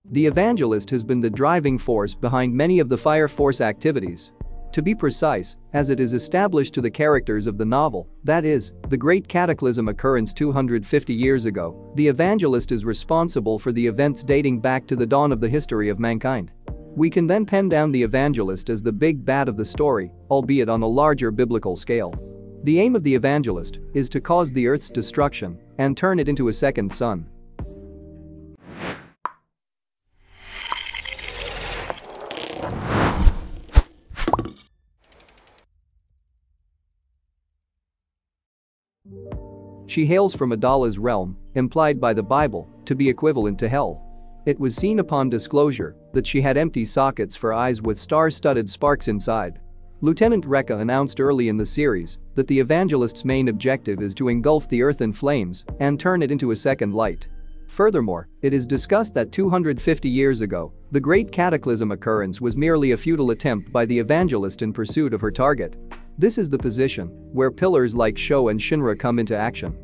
The evangelist has been the driving force behind many of the FireForce activities. To be precise, as it is established to the characters of the novel, that is, the Great Cataclysm occurrence 250 years ago, the evangelist is responsible for the events dating back to the dawn of the history of mankind. We can then pen down the evangelist as the big bad of the story, albeit on a larger biblical scale. The aim of the evangelist is to cause the earth's destruction and turn it into a second sun. She hails from Adala's realm, implied by the Bible to be equivalent to hell. It was seen upon disclosure that she had empty sockets for eyes with star-studded sparks inside. Lieutenant Rekka announced early in the series that the evangelist's main objective is to engulf the earth in flames and turn it into a second light. Furthermore, it is discussed that 250 years ago, the Great Cataclysm occurrence was merely a futile attempt by the evangelist in pursuit of her target. This is the position where pillars like Sho and Shinra come into action.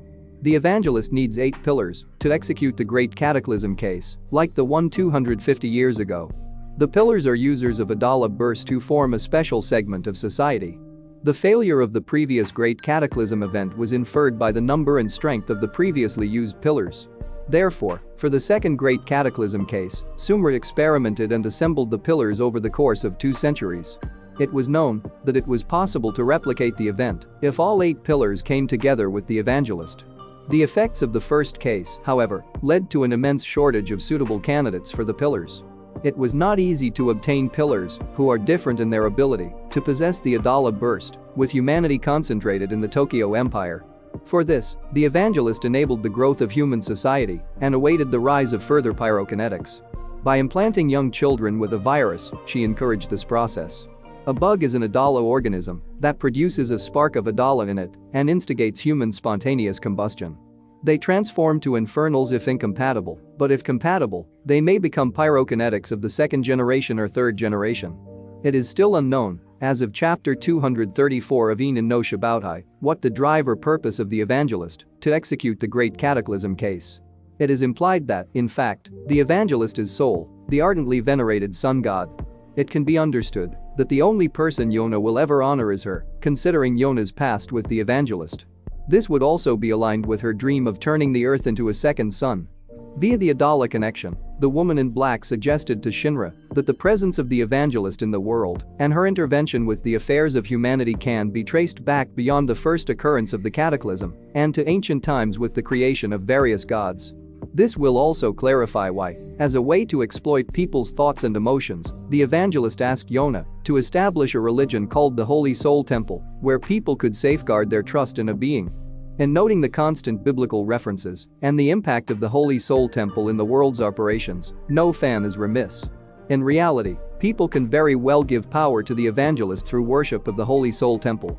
The evangelist needs 8 pillars to execute the Great Cataclysm case, like the one 250 years ago. The pillars are users of Adala burst who form a special segment of society. The failure of the previous Great Cataclysm event was inferred by the number and strength of the previously used pillars. Therefore, for the second Great Cataclysm case, Sumra experimented and assembled the pillars over the course of 2 centuries. It was known that it was possible to replicate the event if all 8 pillars came together with the evangelist. The effects of the first case, however, led to an immense shortage of suitable candidates for the pillars. It was not easy to obtain pillars who are different in their ability to possess the Adala burst, with humanity concentrated in the Tokyo Empire. For this, the evangelist enabled the growth of human society and awaited the rise of further pyrokinetics. By implanting young children with a virus, she encouraged this process. A bug is an Adala organism that produces a spark of Adala in it and instigates human spontaneous combustion. They transform to infernals if incompatible, but if compatible, they may become pyrokinetics of the 2nd generation or 3rd generation. It is still unknown, as of chapter 234 of Inen no Shibutai, what the drive or purpose of the evangelist to execute the Great Cataclysm case. It is implied that, in fact, the evangelist is Sol, the ardently venerated sun god. It can be understood that the only person Yona will ever honor is her, considering Yona's past with the evangelist. This would also be aligned with her dream of turning the earth into a second sun. Via the Adala connection, the woman in black suggested to Shinra that the presence of the evangelist in the world and her intervention with the affairs of humanity can be traced back beyond the first occurrence of the cataclysm and to ancient times with the creation of various gods. This will also clarify why, as a way to exploit people's thoughts and emotions, the evangelist asked Yona to establish a religion called the Holy Soul Temple, where people could safeguard their trust in a being. In noting the constant biblical references and the impact of the Holy Soul Temple in the world's operations, no fan is remiss. In reality, people can very well give power to the evangelist through worship of the Holy Soul Temple.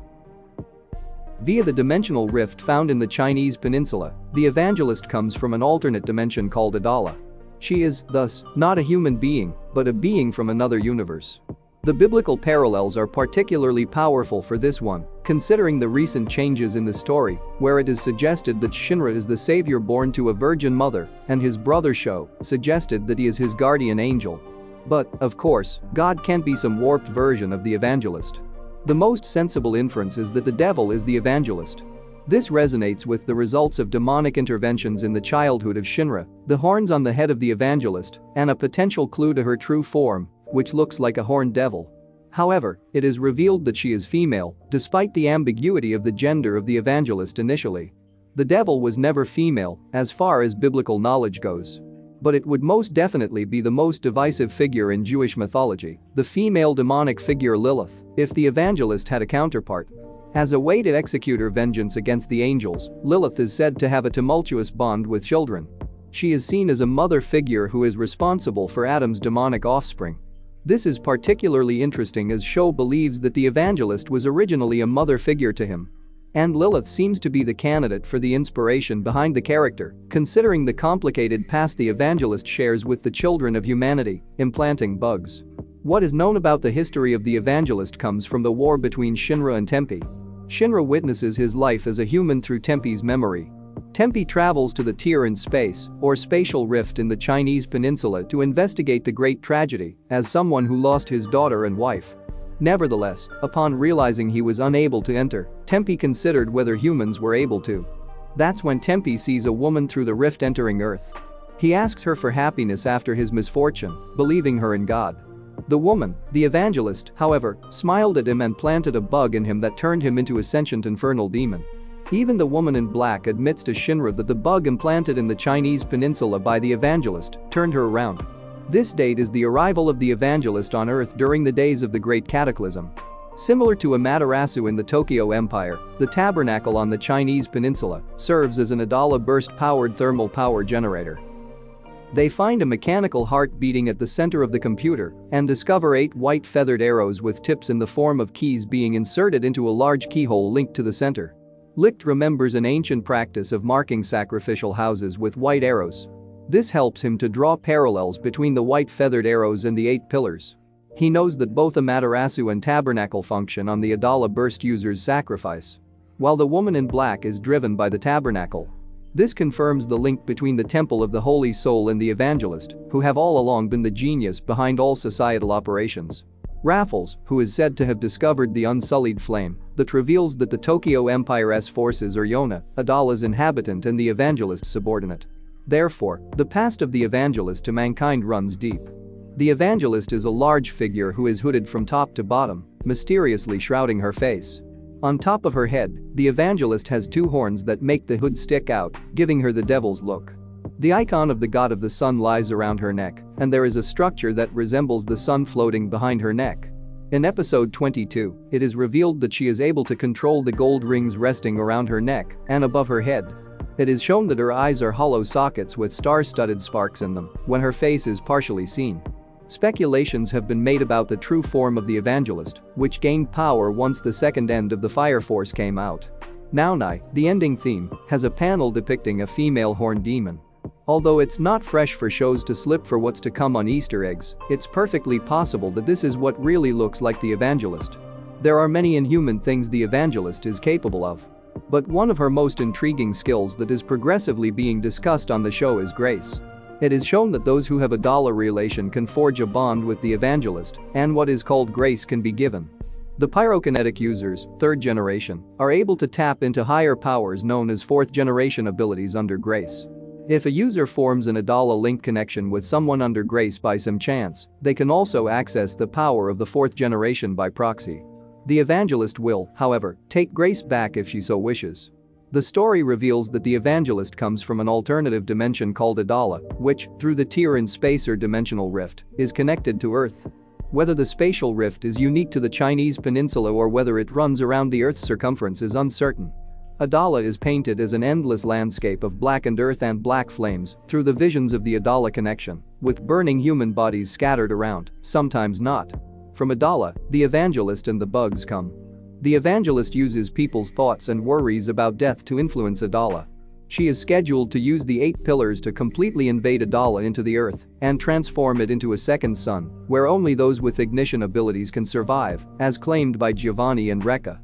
Via the dimensional rift found in the Chinese peninsula, the evangelist comes from an alternate dimension called Adala. She is, thus, not a human being, but a being from another universe. The biblical parallels are particularly powerful for this one, considering the recent changes in the story, where it is suggested that Shinra is the savior born to a virgin mother, and his brother Sho suggested that he is his guardian angel. But, of course, God can't be some warped version of the evangelist. The most sensible inference is that the devil is the evangelist. This resonates with the results of demonic interventions in the childhood of Shinra, the horns on the head of the evangelist, and a potential clue to her true form, which looks like a horned devil. However, it is revealed that she is female, despite the ambiguity of the gender of the evangelist initially. The devil was never female, as far as biblical knowledge goes. But it would most definitely be the most divisive figure in Jewish mythology, the female demonic figure Lilith, if the evangelist had a counterpart. As a way to execute her vengeance against the angels, Lilith is said to have a tumultuous bond with children. She is seen as a mother figure who is responsible for Adam's demonic offspring. This is particularly interesting as Sho believes that the evangelist was originally a mother figure to him. And Lilith seems to be the candidate for the inspiration behind the character, considering the complicated past the evangelist shares with the children of humanity, implanting bugs. What is known about the history of the evangelist comes from the war between Shinra and Tempi. Shinra witnesses his life as a human through Tempi's memory. Tempe travels to the Tier in space, or spatial rift in the Chinese peninsula to investigate the great tragedy as someone who lost his daughter and wife. Nevertheless, upon realizing he was unable to enter, Tempe considered whether humans were able to. That's when Tempe sees a woman through the rift entering Earth. He asks her for happiness after his misfortune, believing her in God. The woman, the evangelist, however, smiled at him and planted a bug in him that turned him into a sentient infernal demon. Even the woman in black admits to Shinra that the bug implanted in the Chinese peninsula by the evangelist turned her around. This date is the arrival of the evangelist on Earth during the days of the Great Cataclysm. Similar to Amaterasu in the Tokyo Empire, the tabernacle on the Chinese peninsula serves as an Adala burst-powered thermal power generator. They find a mechanical heart beating at the center of the computer and discover 8 white feathered arrows with tips in the form of keys being inserted into a large keyhole linked to the center. Licht remembers an ancient practice of marking sacrificial houses with white arrows. This helps him to draw parallels between the white feathered arrows and the 8 pillars. He knows that both Amaterasu and Tabernacle function on the Adala burst user's sacrifice, while the woman in black is driven by the Tabernacle. This confirms the link between the Temple of the Holy Soul and the Evangelist, who have all along been the genius behind all societal operations. Raffles, who is said to have discovered the unsullied flame, that reveals that the Tokyo Empire's forces are Yona, Adala's inhabitant and the Evangelist's subordinate. Therefore, the past of the Evangelist to mankind runs deep. The Evangelist is a large figure who is hooded from top to bottom, mysteriously shrouding her face. On top of her head, the Evangelist has 2 horns that make the hood stick out, giving her the devil's look. The icon of the god of the sun lies around her neck, and there is a structure that resembles the sun floating behind her neck. In episode 22, it is revealed that she is able to control the gold rings resting around her neck and above her head. It is shown that her eyes are hollow sockets with star-studded sparks in them when her face is partially seen. Speculations have been made about the true form of the Evangelist, which gained power once the second end of the FireForce came out. Naonai, the ending theme, has a panel depicting a female horned demon. Although it's not fresh for shows to slip for what's to come on Easter eggs, it's perfectly possible that this is what really looks like the Evangelist. There are many inhuman things the Evangelist is capable of. But one of her most intriguing skills that is progressively being discussed on the show is grace. It is shown that those who have a dollar relation can forge a bond with the Evangelist, and what is called grace can be given. The pyrokinetic users, 3rd generation, are able to tap into higher powers known as 4th generation abilities under grace. If a user forms an Adala link connection with someone under grace by some chance, they can also access the power of the 4th generation by proxy. The Evangelist will, however, take grace back if she so wishes. The story reveals that the Evangelist comes from an alternative dimension called Adala, which, through the Tier in space or dimensional rift, is connected to Earth. Whether the spatial rift is unique to the Chinese peninsula or whether it runs around the Earth's circumference is uncertain. Adala is painted as an endless landscape of blackened earth and black flames through the visions of the Adala connection, with burning human bodies scattered around, sometimes not. From Adala, the Evangelist and the bugs come. The Evangelist uses people's thoughts and worries about death to influence Adala. She is scheduled to use the 8 pillars to completely invade Adala into the earth and transform it into a second sun, where only those with ignition abilities can survive, as claimed by Giovanni and Rekka.